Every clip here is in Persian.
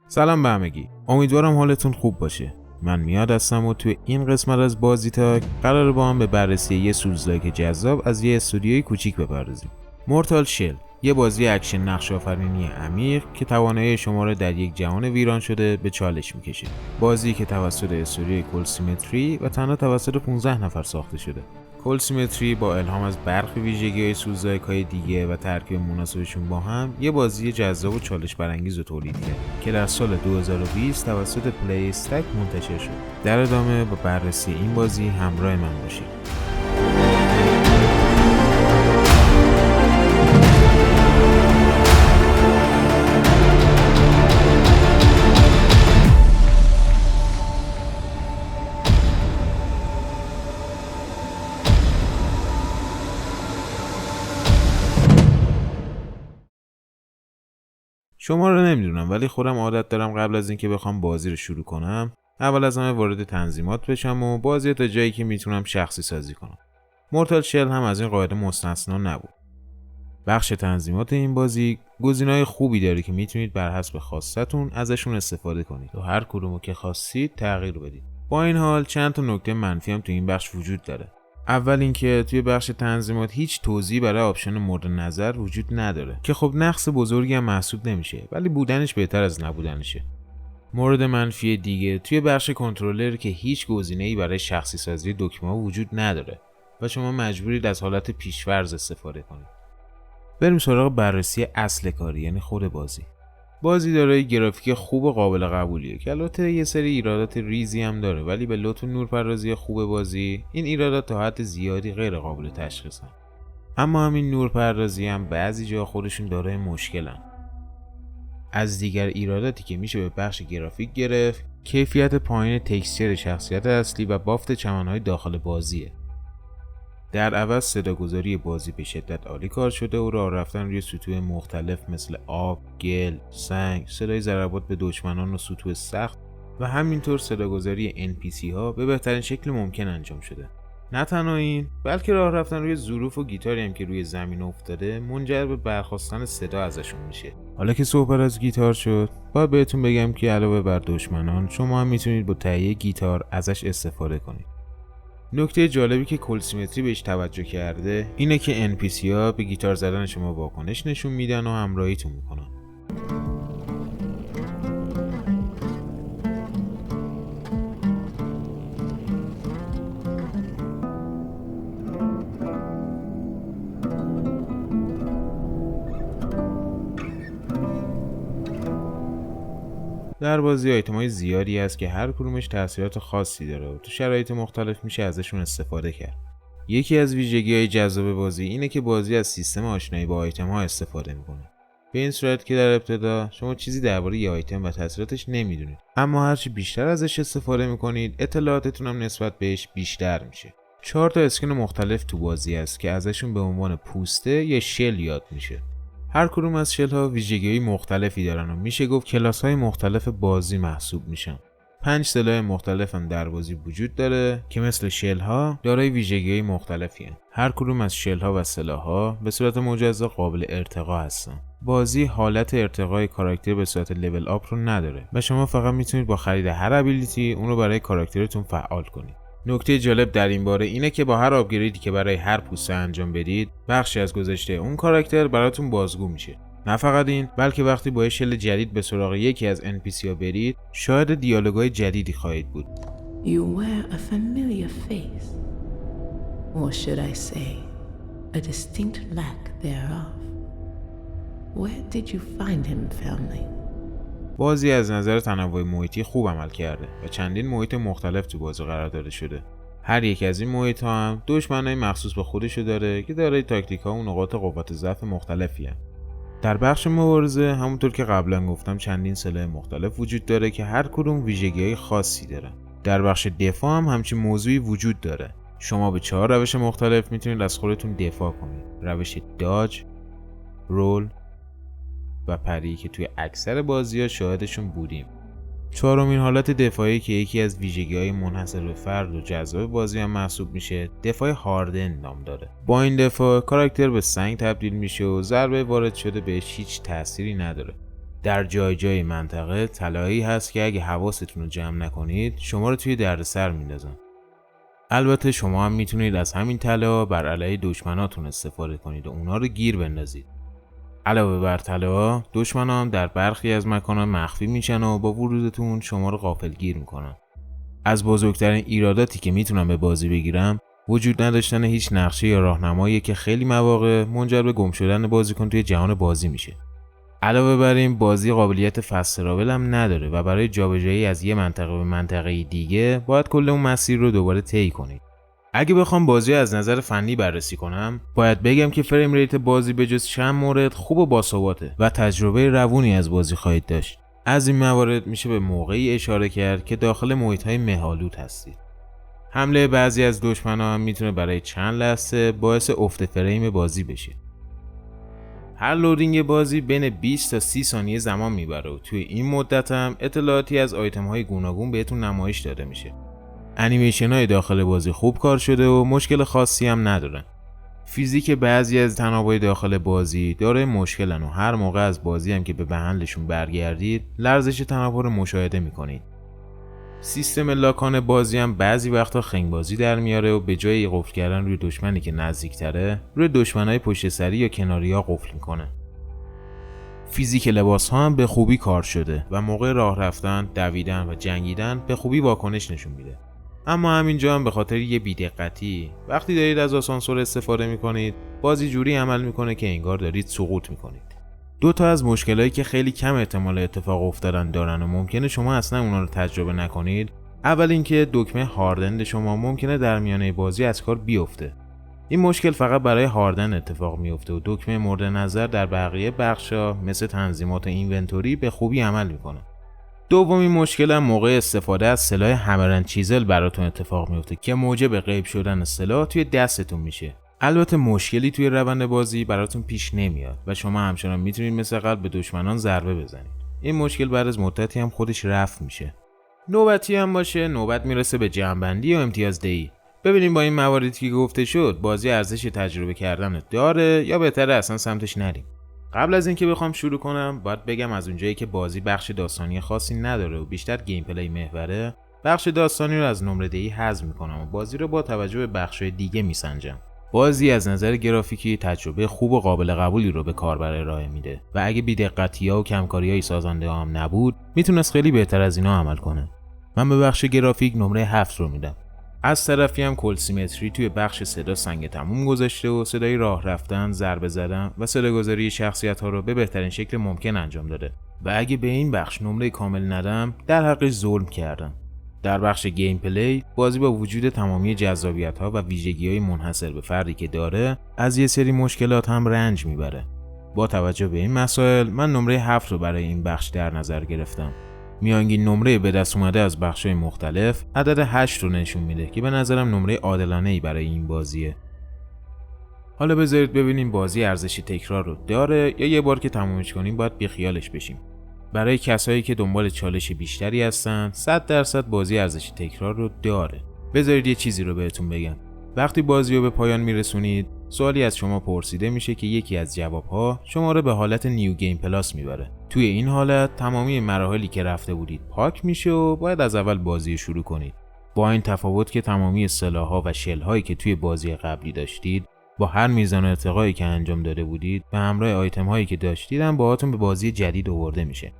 سلام به همگی، امیدوارم حالتون خوب باشه. من میاد هستم و توی این قسمت از بازی تاک قراره با هم به بررسی یه سوزلایک جذاب از یه استودیوی کوچیک بپردازیم. مورتال شل، یه بازی اکشن نقش آفرینی عمیق که توانایی شما رو در یک جهان ویران شده به چالش میکشه. بازی که توسط استودیوی کولسیمتری و تنها توسط 15 نفر ساخته شده. کولسیمتری با الهام از برخی ویژگی‌های سوزلایک‌های دیگه و ترکیب مناسبشون با هم یه بازی جذاب و چالش برانگیز رو تولید کرد که در سال 2020 توسط پلی استک منتشر شد. در ادامه با بررسی این بازی همراه من باشید. شما رو نمیدونم ولی خودم عادت دارم قبل از اینکه بخوام بازی رو شروع کنم اول از همه وارد تنظیمات بشم و بازی رو تا جایی که میتونم شخصی سازی کنم. مورتال شل هم از این قاعده مستثنا نبود. بخش تنظیمات این بازی گزینه‌های خوبی داره که میتونید بر حسب خواستتون ازشون استفاده کنید و هر کدومو که خواستید تغییر بدید. با این حال چند تا نکته منفی هم تو این بخش وجود داره. اول اینکه توی بخش تنظیمات هیچ توضیحی برای آپشن مورد نظر وجود نداره که خب نقص بزرگی هم محسوب نمیشه ولی بودنش بهتر از نبودنشه. مورد منفی دیگه توی بخش کنترلر که هیچ گزینه‌ای برای شخصی سازی دکمه‌ها وجود نداره و شما مجبورید از حالت پیش‌فرض استفاده کنید. بریم سراغ بررسی اصل کاری، یعنی خود بازی. بازی دارای گرافیک خوب و قابل قبولیه که البته یه سری ایرادات ریزی هم داره ولی به لطف نورپردازی خوب بازی این ایرادات تا حد زیادی غیر قابل تشخیصن. اما همین نورپردازی هم بعضی جا خودشون دارای مشکلن. از دیگر ایراداتی که میشه به بخش گرافیک گرفت کیفیت پایین تکسچر شخصیت اصلی و بافت چمنهای داخل بازیه. در عوض صداگذاری بازی به شدت عالی کار شده و راه رفتن روی سطوح مختلف مثل آب، گل، سنگ، صدای ضربات به دشمنان و سطوح سخت و همینطور صداگذاری NPC ها به بهترین شکل ممکن انجام شده. نه تنها این بلکه راه رفتن روی ظروف و گیتاری هم که روی زمین افتاده منجر به برخاستن صدا ازشون میشه. حالا که صحبت از گیتار شد باید بهتون بگم که علاوه بر دشمنان شما هم میتونید با تهیه گیتار ازش استفاده کنید. نکته جالبی که کولسیمتری بهش توجه کرده اینه که NPC ها به گیتار زدن شما واکنش نشون میدن و همراهیتون میکنن. در بازی آیتم‌های زیادی هست که هر کدومش تاثیرات خاصی داره و تو شرایط مختلف میشه ازشون استفاده کرد. یکی از ویژگی‌های جذاب بازی اینه که بازی از سیستم آشنایی با آیتم‌ها استفاده میکنه. به این صورت که در ابتدا شما چیزی درباره یه آیتم و تاثیراتش نمیدونید، اما هرچی بیشتر ازش استفاده میکنید اطلاعاتتون هم نسبت بهش بیشتر میشه. 4 تا اسکن مختلف تو بازی هست که ازشون به عنوان پوسته یا شل یاد میشه. هر کدوم از شل ها ویژگی‌های مختلفی دارن و میشه گفت کلاس‌های مختلف بازی محسوب میشن. 5 سلاح مختلف هم در بازی وجود داره که مثل شل ها دارای ویژگی‌های مختلفی هستند. هر کدوم از شل ها و سلاح ها به صورت مجزا قابل ارتقا هستن. بازی حالت ارتقای کاراکتر به صورت لول آپ رو نداره و شما فقط میتونید با خرید هر ابیلیتی اون رو برای کاراکترتون فعال کنید. نکته جالب در این باره اینه که با هر آپگریدی که برای هر پوسته انجام بدید بخشی از گذشته اون کاراکتر براتون بازگو میشه. نه فقط این بلکه وقتی با شل جدید به سراغ یکی از NPC ها برید شاهد دیالوگای جدیدی خواهید بود. You wear a familiar face, or should I say, a distinct lack thereof. Where did you find him, family? بازی از نظر تنوع محیطی خوب عمل کرده و چندین محیط مختلف تو بازی قرار داده شده. هر یک از این محیط ها هم دشمنای مخصوص به خودشو داره که دارای تاکتیک ها و نقاط قوت ضعف مختلفی هست. در بخش مبارزه همونطور که قبلا گفتم چندین سلاح مختلف وجود داره که هر کدوم ویژگی‌های خاصی داره. در بخش دفاع هم همچین موضوعی وجود داره. شما به 4 روش مختلف میتونید از خودتون دفاع کنید. روش داج، رول و پری که توی اکثر بازی‌ها شاهدشون بودیم. 4مین حالت دفاعی که یکی از ویژگی‌های منحصر به فرد و جذاب بازی هم محسوب میشه دفاع هاردن نام داره. با این دفاع کاراکتر به سنگ تبدیل میشه و ضربه وارد شده بهش هیچ تأثیری نداره. در جای جای منطقه طلایی هست که اگه حواستون رو جمع نکنید شما رو توی دردسر میندازن. البته شما هم میتونید از همین طلا بر علیه دشمناتون استفاده کنید و اونا رو گیر بندازید. علاوه بر طلا، دشمنا هم در برخی از مکان‌ها مخفی میشن و با ورودتون شما رو غافلگیر میکنن. از بزرگترین ایراداتی که میتونم به بازی بگیرم وجود نداشتن هیچ نقشه یا راهنمایی که خیلی مواقع منجر به گم شدن بازیکن توی جهان بازی میشه. علاوه بر این بازی قابلیت فست تراول هم نداره و برای جابجایی از یه منطقه به منطقه دیگه باید کل اون مسیر رو دوباره طی کنید. اگه بخوام بازی از نظر فنی بررسی کنم، باید بگم که فریم ریت بازی به جز چند مورد خوب و باثباته و تجربه روونی از بازی خواهید داشت. از این موارد میشه به موقعی اشاره کرد که داخل محیط‌های مه‌آلود هستید. حمله بعضی از دشمنان هم میتونه برای چند لحظه باعث افت فریم بازی بشه. هر لودینگ بازی بین 20 تا 30 ثانیه زمان میبره و توی این مدت هم اطلاعاتی از آیتم‌های گوناگون بهتون نمایش داده میشه. انیمیشن‌های داخل بازی خوب کار شده و مشکل خاصی هم ندارن. فیزیک بعضی از تناب‌های داخل بازی داره مشکلن و هر موقع از بازی هم که به محلشون برگردید لرزش تناب‌ها رو مشاهده میکنید. سیستم لاکان بازی هم بعضی وقتا خنگبازی در میاره و به جای قفل کردن روی دشمنی که نزدیک‌تره روی دشمنای پشت سری یا کناری‌ها قفل میکنه. فیزیک لباس ها هم به خوبی کار شده و موقع راه رفتن، دویدن و جنگیدن به خوبی واکنش نشون میده. اما همینجا هم به خاطر یه بی‌دقتی وقتی دارید از آسانسور استفاده میکنید بازی جوری عمل میکنه که انگار دارید سقوط میکنید. دو تا از مشکلایی که خیلی کم احتمال اتفاق افتادن دارن و ممکنه شما اصلا اونا رو تجربه نکنید. اول اینکه دکمه هاردند شما ممکنه در میانه بازی از کار بیفته. این مشکل فقط برای هاردن اتفاق میفته و دکمه مورد نظر در بقیه بخشا مثل تنظیمات اینونتوری به خوبی عمل میکنه. دومین مشکل هم موقع استفاده از سلاح همر اند چیزل براتون اتفاق میفته که موجب غیب شدن سلاح توی دستتون میشه. البته مشکلی توی روند بازی براتون پیش نمیاد و شما همچنان میتونید مثل قبل به دشمنان ضربه بزنید. این مشکل بعد از مدتی هم خودش رفع میشه. نوبتی هم باشه نوبت میرسه به جمع‌بندی و امتیازدهی. ببینیم با این مواردی که گفته شد بازی ارزش تجربه کردن داره یا بهتره اصلا سمتش نریم. قبل از اینکه بخوام شروع کنم باید بگم از اونجایی که بازی بخش داستانی خاصی نداره و بیشتر گیم پلی محوره، بخش داستانی رو از نمره‌دهی حذف میکنم و بازی رو با توجه به بخش‌های دیگه میسنجم. بازی از نظر گرافیکی تجربه خوب و قابل قبولی رو به کاربر ارائه میده و اگه بی‌دقتی‌ها و کمکاری‌های سازنده هم نبود میتونست خیلی بهتر از اینا عمل کنه. من به بخش گرافیک نمره 7 رو میدم. از طرفی هم کل سیمتری توی بخش صدا سنگ تموم گذاشته و صدای راه رفتن، ضربه زدن و صداگذاری شخصیت‌ها رو به بهترین شکل ممکن انجام داده و اگه به این بخش نمره کامل ندم در حقش ظلم کردم. در بخش گیم پلی بازی با وجود تمامی جذابیت‌ها و ویژگی‌های منحصر به فردی که داره از یه سری مشکلات هم رنج میبره. با توجه به این مسائل من نمره 7 رو برای این بخش در نظر گرفتم. میانگین نمره به دست اومده از بخش‌های مختلف عدد 8 رو نشون میده که به نظرم نمره عادلانه‌ای برای این بازیه. حالا بذارید ببینیم بازی ارزش تکرار رو داره یا یه بار که تمومش کنیم باید بیخیالش بشیم. برای کسایی که دنبال چالش بیشتری هستن 100% بازی ارزش تکرار رو داره. بذارید یه چیزی رو بهتون بگم. وقتی بازی رو به پایان میرسونید سوالی از شما پرسیده میشه که یکی از جوابها شما رو به حالت نیو گیم پلاس میبره. توی این حالت تمامی مراحلی که رفته بودید پاک میشه و باید از اول بازی شروع کنید. با این تفاوت که تمامی سلاح‌ها و شل‌هایی که توی بازی قبلی داشتید با هر میزان ارتقایی که انجام داده بودید به همراه آیتم‌هایی که داشتید هم باهاتون به بازی جدید آورده میشه.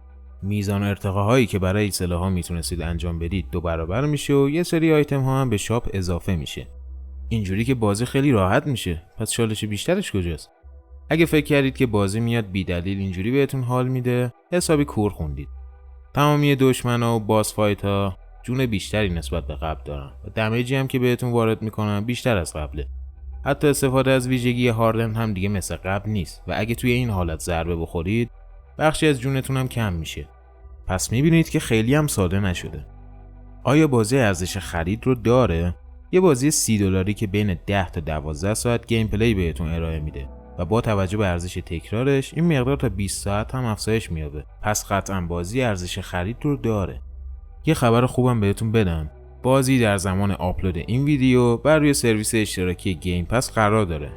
میزان ارتقاهایی که برای سلاح‌ها میتونستید انجام بدید 2 برابر میشه و یه سری آیتم‌ها هم به شاپ اضافه میشه. اینجوری که بازی خیلی راحت میشه. پس چالش بیشترش کجاست؟ اگه فکر کردید که بازی میاد بی دلیل اینجوری بهتون حال میده، حسابی کور خوندید. تمامی دشمنا و باس فایت‌ها جون بیشتری نسبت به قبل دارن و دمیجی هم که بهتون وارد میکنن بیشتر از قبله. حتی استفاده از ویژگی هاردن هم دیگه مثل قبل نیست و اگه توی این حالت ضربه بخورید، بخشی از جونتون هم کم میشه. پس میبینید که خیلی هم ساده نشده. آیا بازی ارزش خرید رو داره؟ یه بازی $30 که بین 10 تا 12 ساعت گیم پلی بهتون ارائه میده و با توجه به ارزش تکرارش این مقدار تا 20 ساعت هم افزایش مییابه. پس قطعا بازی ارزش خرید رو داره. یه خبر خوبم بهتون بدم. بازی در زمان آپلود این ویدیو بر روی سرویس اشتراکی گیم پس قرار داره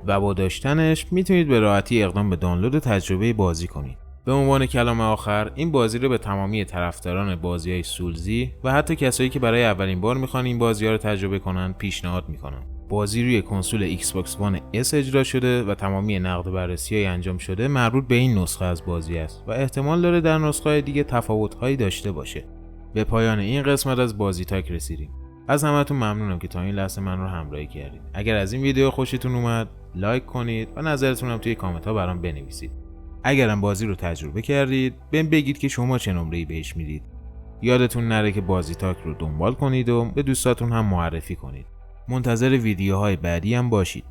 و با داشتنش میتونید به راحتی اقدام به دانلود تجربه بازی کنید. به عنوان کلام آخر، این بازی رو به تمامی طرفداران بازی‌های سولزی و حتی کسایی که برای اولین بار میخوان این بازی‌ها رو تجربه کنن پیشنهاد میکنم. بازی روی کنسول ایکس باکس وان اس اجرا شده و تمامی نقد و بررسی‌های انجام شده مربوط به این نسخه از بازی است و احتمال داره در نسخه‌های دیگه تفاوت‌هایی داشته باشه. به پایان این قسمت از بازی تاک رسیدیم. از همتون ممنونم که تا این لحظه من رو همراهی کردید. اگر از این ویدیو خوشتون اومد، لایک کنید و نظرتون هم توی کامنت‌ها برام بنویسید. اگرم بازی رو تجربه کردید، بهم بگید که شما چه نمره‌ای بهش میدید. یادتون نره که بازی تاک رو دنبال کنید و به دوستاتون هم معرفی کنید. منتظر ویدیوهای بعدی هم باشید.